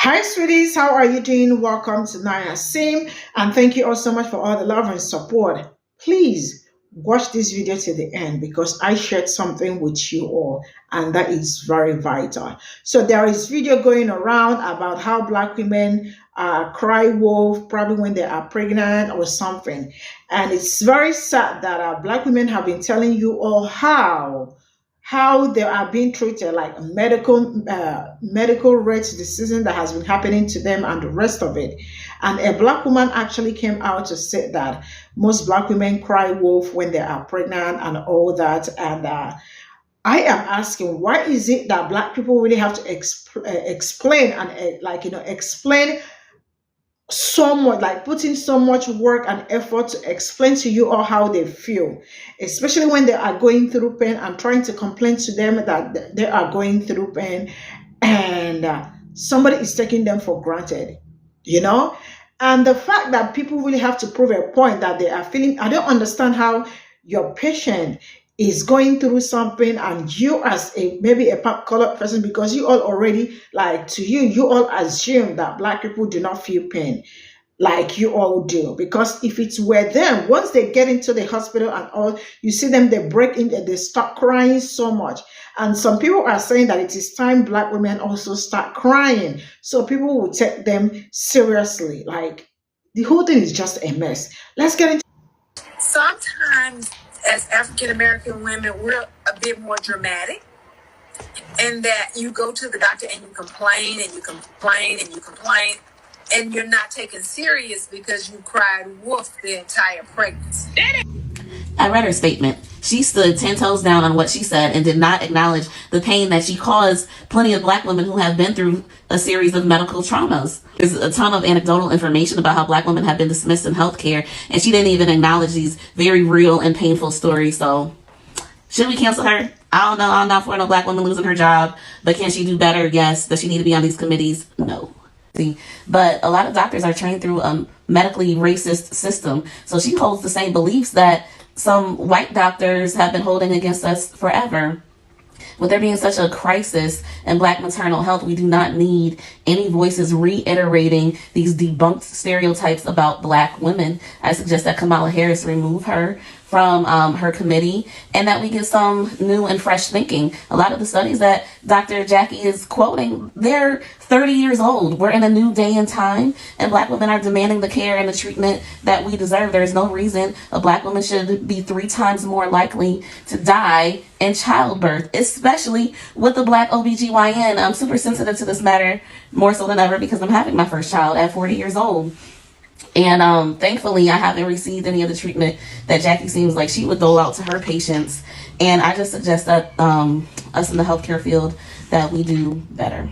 Hi, sweeties. How are you doing? Welcome to Naya Sim, and thank you all so much for all the love and support. Please watch this video to the end because I shared something with you all, and that is very vital. So there is video going around about how Black women cry wolf probably when they are pregnant or something, and it's very sad that Black women have been telling you all how they are being treated, like medical rates decision that has been happening to them and the rest of it. And a Black woman actually came out to say that most Black women cry wolf when they are pregnant and all that. And I am asking, why is it that Black people really have to explain and explain so much, like putting so much work and effort to explain to you all how they feel, especially when they are going through pain and trying to complain to them that they are going through pain, and somebody is taking them for granted, you know? And the fact that people really have to prove a point that they are feeling, I don't understand how your patient is going through something and you as a maybe a colored person, because you all already, like, to you all assume that Black people do not feel pain like you all do, because if it were them, once they get into the hospital and all, you see them, they break in and they start crying so much. And some people are saying that it is time Black women also start crying so people will take them seriously. Like, the whole thing is just a mess. Let's get into sometimes as African American women, we're a bit more dramatic in that you go to the doctor and you complain and you complain and you complain, and you're not taken serious because you cried wolf the entire pregnancy. I read her statement. She stood 10 toes down on what she said and did not acknowledge the pain that she caused plenty of Black women who have been through a series of medical traumas. There's a ton of anecdotal information about how Black women have been dismissed in healthcare, and she didn't even acknowledge these very real and painful stories. So, should we cancel her? I don't know. I'm not for no Black woman losing her job, but can she do better? Yes. Does she need to be on these committees? No. But a lot of doctors are trained through a medically racist system. So she holds the same beliefs that some white doctors have been holding against us forever. With there being such a crisis in Black maternal health, we do not need any voices reiterating these debunked stereotypes about Black women. I suggest that Kamala Harris remove her from her committee, and that we get some new and fresh thinking. A lot of the studies that Dr. Jackie is quoting, they're 30 years old. We're in a new day and time, and Black women are demanding the care and the treatment that we deserve. There is no reason a Black woman should be 3 times more likely to die in childbirth, especially with a Black OBGYN. I'm super sensitive to this matter, more so than ever, because I'm having my first child at 40 years old. And thankfully, I haven't received any of the treatment that Jackie seems like she would dole out to her patients. And I just suggest that us in the healthcare field, that we do better.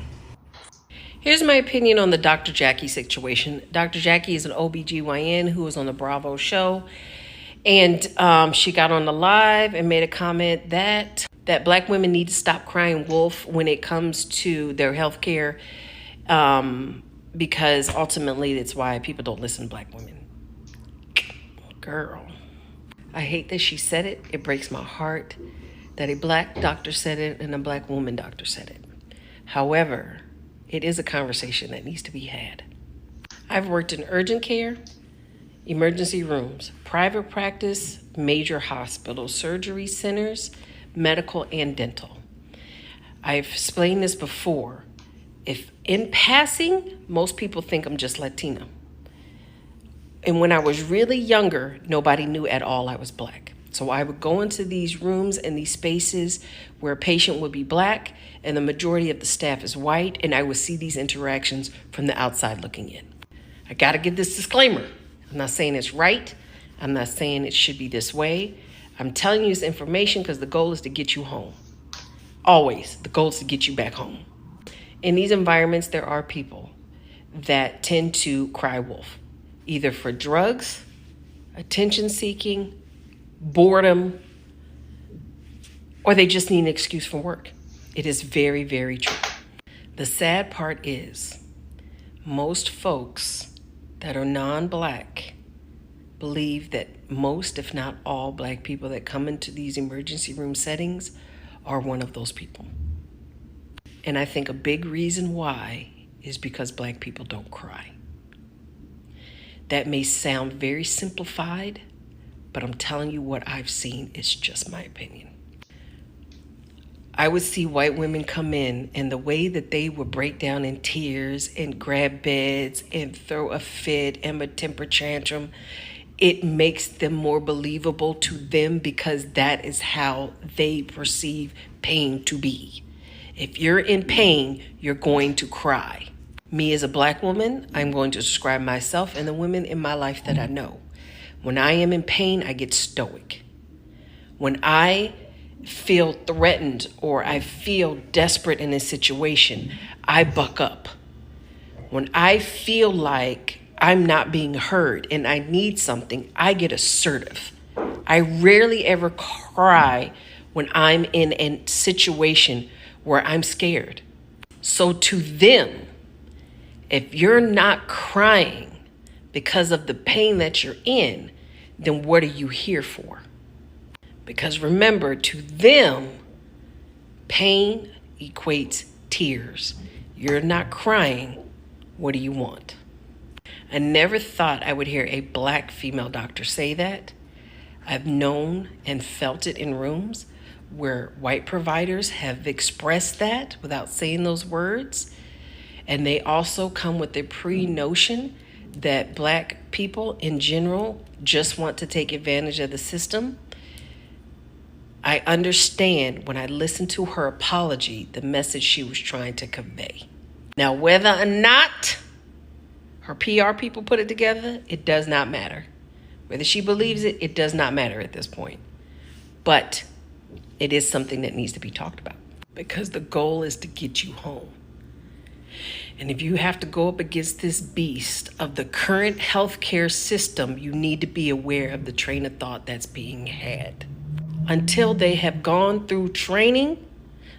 Here's my opinion on the Dr. Jackie situation. Dr. Jackie is an OBGYN who was on the Bravo show. And she got on the live and made a comment that Black women need to stop crying wolf when it comes to their healthcare. Because ultimately, that's why people don't listen to Black women. Girl, I hate that she said it. It breaks my heart that a Black doctor said it and a Black woman doctor said it. However, it is a conversation that needs to be had. I've worked in urgent care, emergency rooms, private practice, major hospitals, surgery centers, medical and dental. I've explained this before. If in passing, most people think I'm just Latina. And when I was really younger, nobody knew at all I was Black. So I would go into these rooms and these spaces where a patient would be Black and the majority of the staff is white, and I would see these interactions from the outside looking in. I gotta give this disclaimer. I'm not saying it's right. I'm not saying it should be this way. I'm telling you this information because the goal is to get you home. Always, the goal is to get you back home. In these environments, there are people that tend to cry wolf, either for drugs, attention seeking, boredom, or they just need an excuse from work. It is very, very true. The sad part is most folks that are non-Black believe that most, if not all, Black people that come into these emergency room settings are one of those people. And I think a big reason why is because black people don't cry. That may sound very simplified, but I'm telling you what I've seen. It's just my opinion. I would see white women come in, and the way that they would break down in tears and grab beds and throw a fit and a temper tantrum, it makes them more believable to them because that is how they perceive pain to be. If you're in pain, you're going to cry. Me as a black woman, I'm going to describe myself and the women in my life that I know. When I am in pain, I get stoic. When I feel threatened or I feel desperate in a situation, I buck up. When I feel like I'm not being heard and I need something, I get assertive. I rarely ever cry when I'm in a situation where I'm scared. So to them, if you're not crying because of the pain that you're in, then what are you here for? Because remember, to them, pain equates tears. You're not crying. What do you want? I never thought I would hear a black female doctor say that. I've known and felt it in rooms where white providers have expressed that without saying those words. And they also come with the pre-notion that black people in general just want to take advantage of the system. I understand when I listened to her apology, the message she was trying to convey. Now, whether or not her PR people put it together, it does not matter. Whether she believes it, it does not matter at this point. But it is something that needs to be talked about because the goal is to get you home. And if you have to go up against this beast of the current healthcare system, you need to be aware of the train of thought that's being had. Until they have gone through training,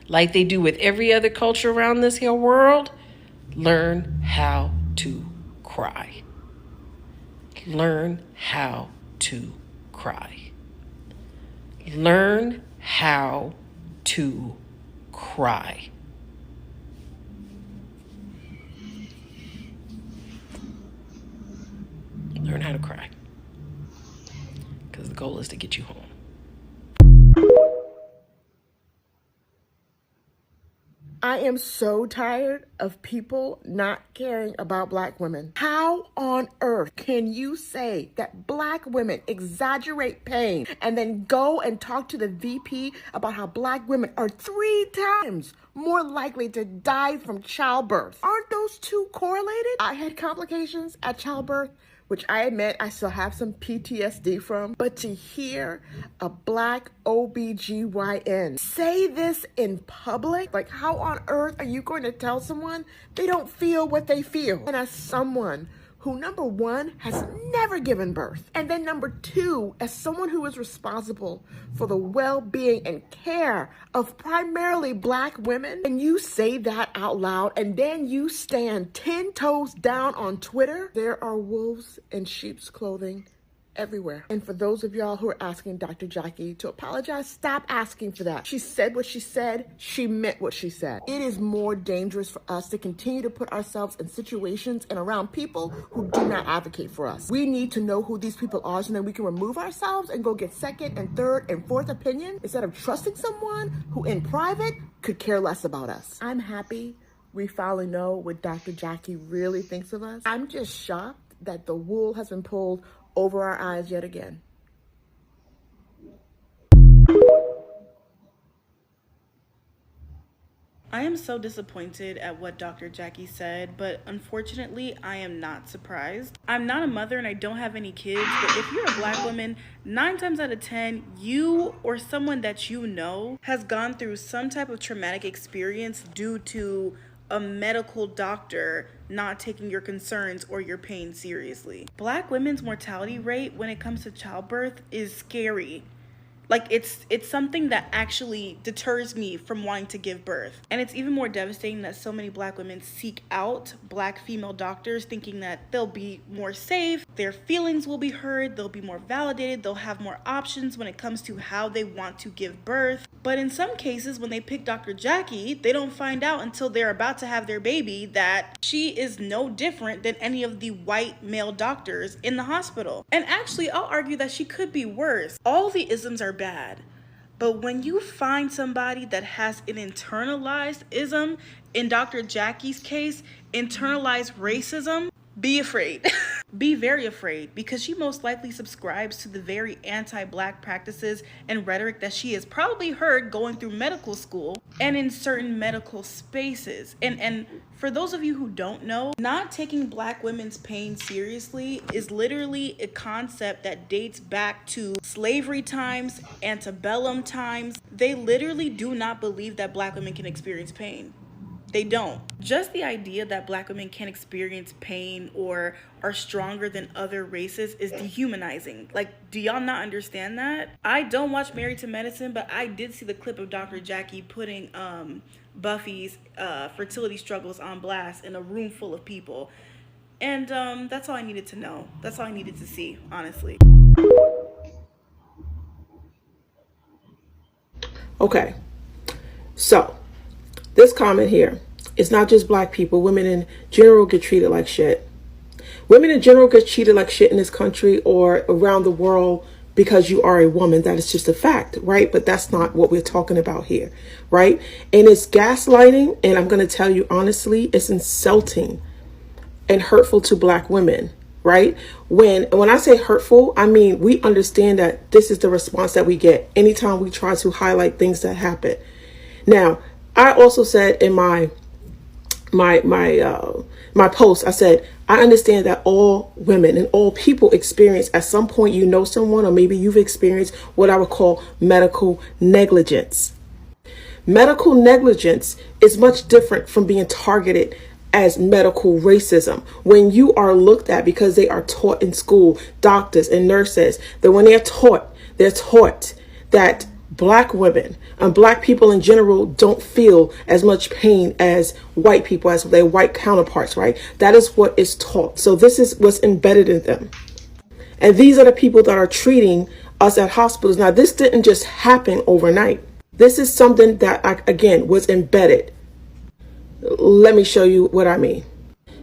like they do with every other culture around this here world, learn how to cry. Learn how to cry. Learn how to cry. Learn how to cry. Because the goal is to get you home. I am so tired of people not caring about black women. How on earth can you say that black women exaggerate pain and then go and talk to the VP about how black women are 3 times more likely to die from childbirth? Aren't those two correlated? I had complications at childbirth, which I admit I still have some PTSD from, but to hear a black OBGYN say this in public, like how on earth are you going to tell someone they don't feel what they feel? And as someone who, number one, has never given birth, and then number two, as someone who is responsible for the well-being and care of primarily black women, and you say that out loud, and then you stand 10 toes down on Twitter, there are wolves in sheep's clothing everywhere. And for those of y'all who are asking Dr. Jackie to apologize, stop asking for that. She said what she said. She meant what she said. It is more dangerous for us to continue to put ourselves in situations and around people who do not advocate for us. We need to know who these people are so that we can remove ourselves and go get second and third and fourth opinion instead of trusting someone who in private could care less about us. I'm happy we finally know what Dr. Jackie really thinks of us. I'm just shocked that the wool has been pulled over our eyes yet again. I am so disappointed at what Dr. Jackie said, but unfortunately, I am not surprised. I'm not a mother and I don't have any kids, but if you're a black woman, 9 times out of 10, you or someone that you know has gone through some type of traumatic experience due to a medical doctor not taking your concerns or your pain seriously. Black women's mortality rate when it comes to childbirth is scary. Like it's something that actually deters me from wanting to give birth. And it's even more devastating that so many black women seek out black female doctors thinking that they'll be more safe, their feelings will be heard, they'll be more validated, they'll have more options when it comes to how they want to give birth. But in some cases, when they pick Dr. Jackie, they don't find out until they're about to have their baby that she is no different than any of the white male doctors in the hospital. And actually, I'll argue that she could be worse. All the isms are bad. But when you find somebody that has an internalized ism, in Dr. Jackie's case, internalized racism, be afraid. Be very afraid, because she most likely subscribes to the very anti-black practices and rhetoric that she has probably heard going through medical school and in certain medical spaces. And for those of you who don't know, not taking black women's pain seriously is literally a concept that dates back to slavery times, antebellum times. They literally do not believe that black women can experience pain. They don't. Just the idea that black women can experience pain or are stronger than other races is dehumanizing. Like, do y'all not understand that? I don't watch Married to Medicine, but I did see the clip of Dr. Jackie putting Buffy's fertility struggles on blast in a room full of people. And that's all I needed to know. That's all I needed to see, honestly. Okay, so this comment here, it's not just black people. Women in general get treated like shit. Women in general get treated like shit in this country or around the world because you are a woman. That is just a fact, right? But that's not what we're talking about here, right? And it's gaslighting, and I'm going to tell you honestly, it's insulting and hurtful to black women, right? When I say hurtful, I mean we understand that this is the response that we get anytime we try to highlight things that happen. Now, I also said in my post, I said, I understand that all women and all people experience at some point, you know, someone, or maybe you've experienced what I would call medical negligence. Medical negligence is much different from being targeted as medical racism. When you are looked at because they are taught in school, doctors and nurses, that when they're taught that black women and black people in general don't feel as much pain as white people, as their white counterparts, right? That is what is taught. So this is what's embedded in them. And these are the people that are treating us at hospitals. Now, this didn't just happen overnight. This is something that, again, was embedded. Let me show you what I mean.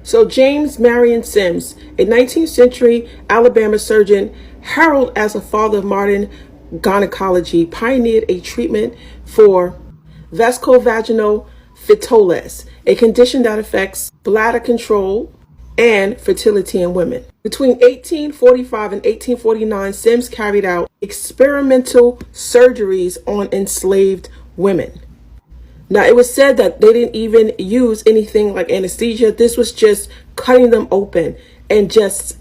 So James Marion Sims, a 19th century Alabama surgeon, heralded as a father of modern gynecology, pioneered a treatment for vasculovaginal fetoles, a condition that affects bladder control and fertility in women. Between 1845 and 1849, Sims carried out experimental surgeries on enslaved women. Now, it was said that they didn't even use anything like anesthesia. This was just cutting them open and just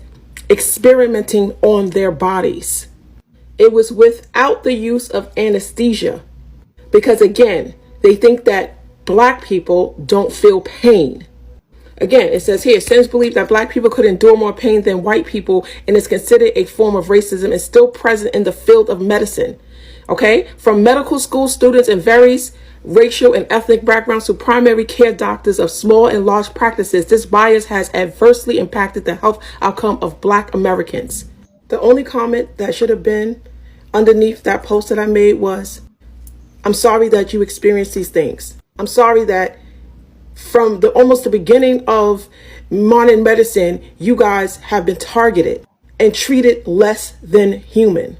experimenting on their bodies. It was without the use of anesthesia because, again, they think that black people don't feel pain. Again, it says here, Sims believed that black people could endure more pain than white people and is considered a form of racism and still present in the field of medicine. Okay, from medical school students in various racial and ethnic backgrounds to primary care doctors of small and large practices, this bias has adversely impacted the health outcome of black Americans. The only comment that should have been underneath that post that I made was, I'm sorry that you experienced these things. I'm sorry that from almost the beginning of modern medicine, you guys have been targeted and treated less than human.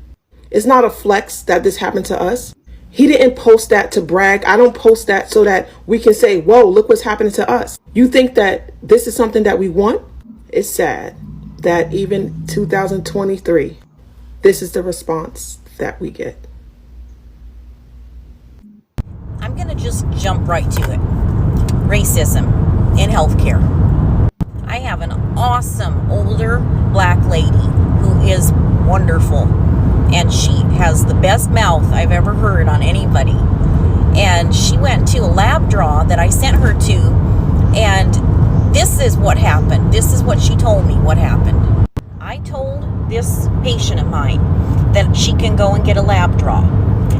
It's not a flex that this happened to us. He didn't post that to brag. I don't post that so that we can say, whoa, look what's happening to us. You think that this is something that we want? It's sad that even 2023, this is the response that we get. I'm going to just jump right to it. Racism in healthcare. I have an awesome older black lady who is wonderful. And she has the best mouth I've ever heard on anybody. And she went to a lab draw that I sent her to. And this is what happened. This is what she told me what happened. I I told this patient of mine that she can go and get a lab draw.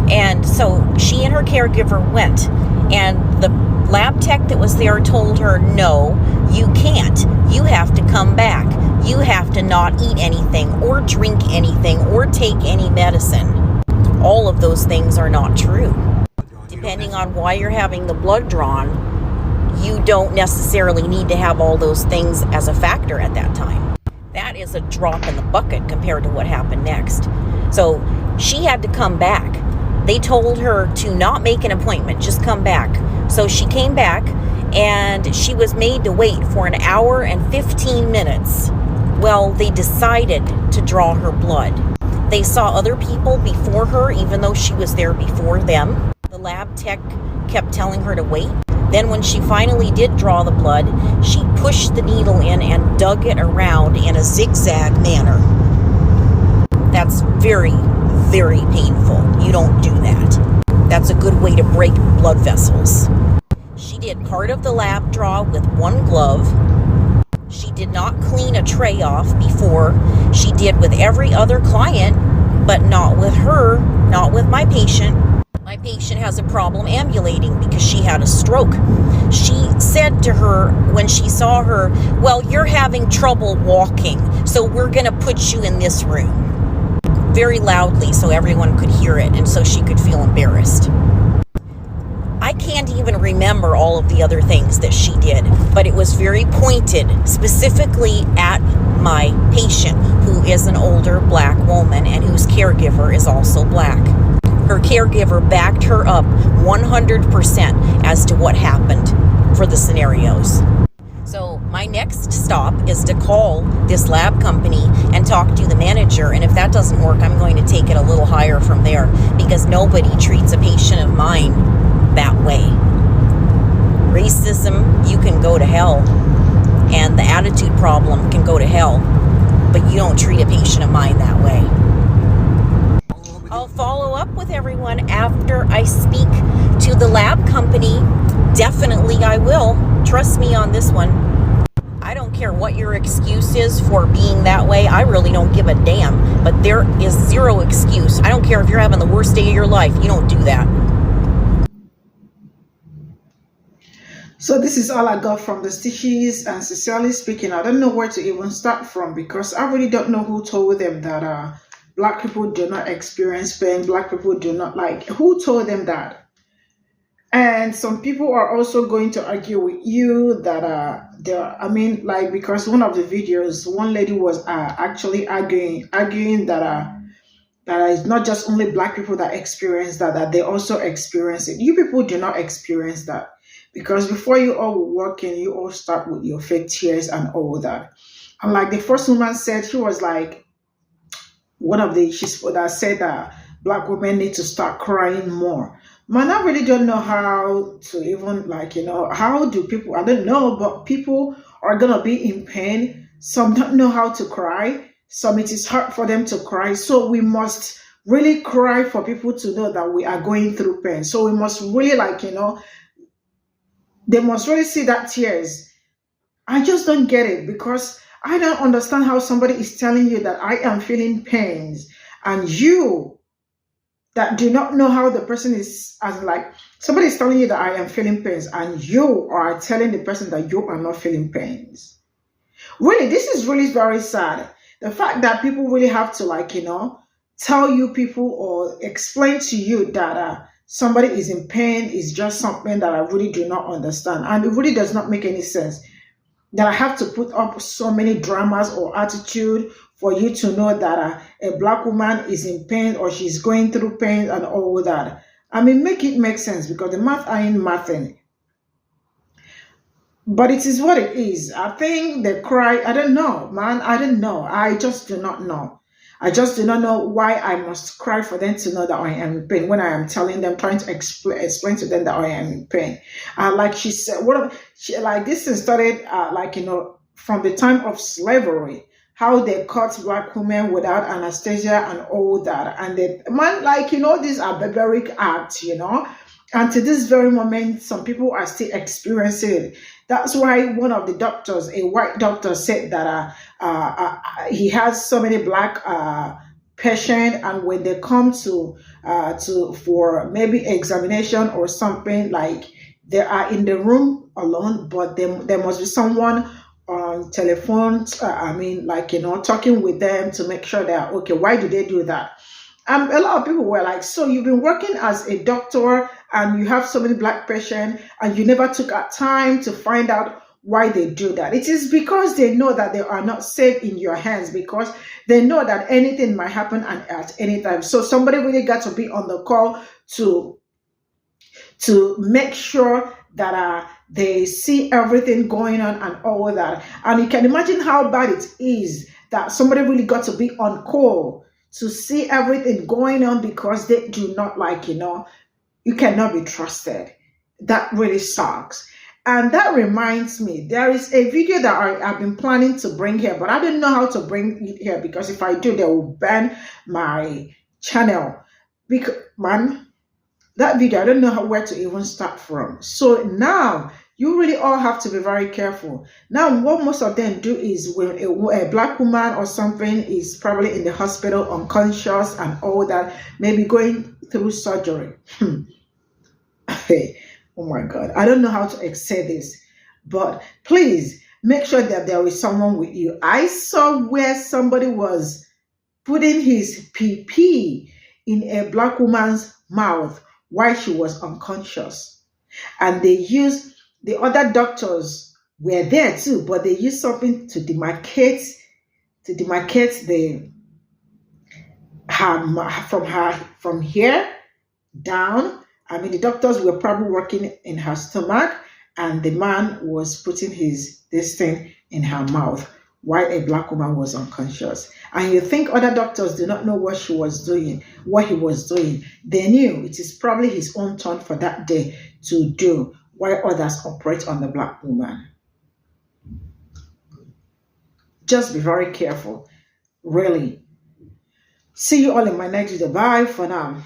And so she and her caregiver went, and the lab tech that was there told her, no, you can't. You have to come back. You have to not eat anything or drink anything or take any medicine. All of those things are not true. Depending on why you're having the blood drawn, you don't necessarily need to have all those things as a factor at that time. That is a drop in the bucket compared to what happened next. So she had to come back. They told her to not make an appointment, just come back. So she came back, and she was made to wait for an hour and 15 minutes. Well, they decided to draw her blood. They saw other people before her, even though she was there before them. The lab tech kept telling her to wait. Then when she finally did draw the blood, she pushed the needle in and dug it around in a zigzag manner. That's very, very painful. You don't do that. That's a good way to break blood vessels. She did part of the lab draw with one glove. She did not clean a tray off before. She did with every other client, but not with her, not with my patient. My patient has a problem ambulating because she had a stroke. She said to her when she saw her, well, you're having trouble walking, so we're going to put you in this room. Very loudly so everyone could hear it and so she could feel embarrassed. I can't even remember all of the other things that she did, but it was very pointed, specifically at my patient, who is an older black woman and whose caregiver is also black. Her caregiver backed her up 100% as to what happened for the scenarios. So my next stop is to call this lab company and talk to the manager, and if that doesn't work, I'm going to take it a little higher from there, because nobody treats a patient of mine that way. Racism, you can go to hell, and the attitude problem can go to hell, but you don't treat a patient of mine that way. I'll follow up with everyone after I speak to the lab company. Definitely I will. Trust me on this one. I don't care what your excuse is for being that way. I really don't give a damn. But there is zero excuse. I don't care if you're having the worst day of your life. You don't do that. So this is all I got from the stitches, and sincerely speaking, I don't know where to even start from, because I really don't know who told them that black people do not experience pain, black people do not like. Who told them that? And some people are also going to argue with you that because one of the videos, one lady was actually arguing that it's not just only black people that experience that they also experience it. You people do not experience that, because before you all walk in, you all start with your fake tears and all that. And like the first woman said, she was like, that said that black women need to start crying more. Man, I really don't know how to even how do people, I don't know, but people are going to be in pain. Some don't know how to cry. Some it is hard for them to cry. So we must really cry for people to know that we are going through pain. So we must really they must really see that tears. I just don't get it, because I don't understand how somebody is telling you that I am feeling pains, and you that do not know how the person is, somebody is telling you that I am feeling pains, and you are telling the person that you are not feeling pains. Really, this is really very sad. The fact that people really have to tell you people or explain to you that somebody is in pain is just something that I really do not understand, and it really does not make any sense. That I have to put up so many dramas or attitude for you to know that a black woman is in pain or she's going through pain and all that. I mean, make it make sense, because the math ain't mathing. But it is what it is. I think they cry. I don't know, man. I don't know. I just do not know. I just do not know why I must cry for them to know that I am in pain when I am telling them, trying to explain to them that I am in pain. Like she said, this thing started from the time of slavery, how they cut black women without anesthesia and all that. And these are barbaric acts, and to this very moment, some people are still experiencing it. That's why one of the doctors, a white doctor, said that he has so many black patients, and when they come to for maybe examination or something, like they are in the room alone, but there must be someone on telephone. I mean, like, talking with them to make sure that okay. Why do they do that? A lot of people were like, so you've been working as a doctor and you have so many black patients and you never took out time to find out why they do that. It is because they know that they are not safe in your hands, because they know that anything might happen at any time. So somebody really got to be on the call to make sure that they see everything going on and all that. And you can imagine how bad it is that somebody really got to be on call to see everything going on, because they do not, like, you cannot be trusted. That really sucks. And that reminds me, there is a video that I've been planning to bring here, but I don't know how to bring it here, because if I do, they will ban my channel. Because, man, that video, I don't know where to even start from. So now you really all have to be very careful. Now, what most of them do is when a black woman or something is probably in the hospital unconscious and all that, maybe going through surgery. Hey, oh my God, I don't know how to say this, but please make sure that there is someone with you. I saw where somebody was putting his Pe0ple in a black woman's mouth while she was unconscious. And the other doctors were there too, but they used something to demarcate from here down. I mean, the doctors were probably working in her stomach, and the man was putting this thing in her mouth while a black woman was unconscious. And you think other doctors do not know what he was doing. They knew it is probably his own turn for that day to do, while others operate on the black woman. Just be very careful, really. See you all in my next video. Bye for now.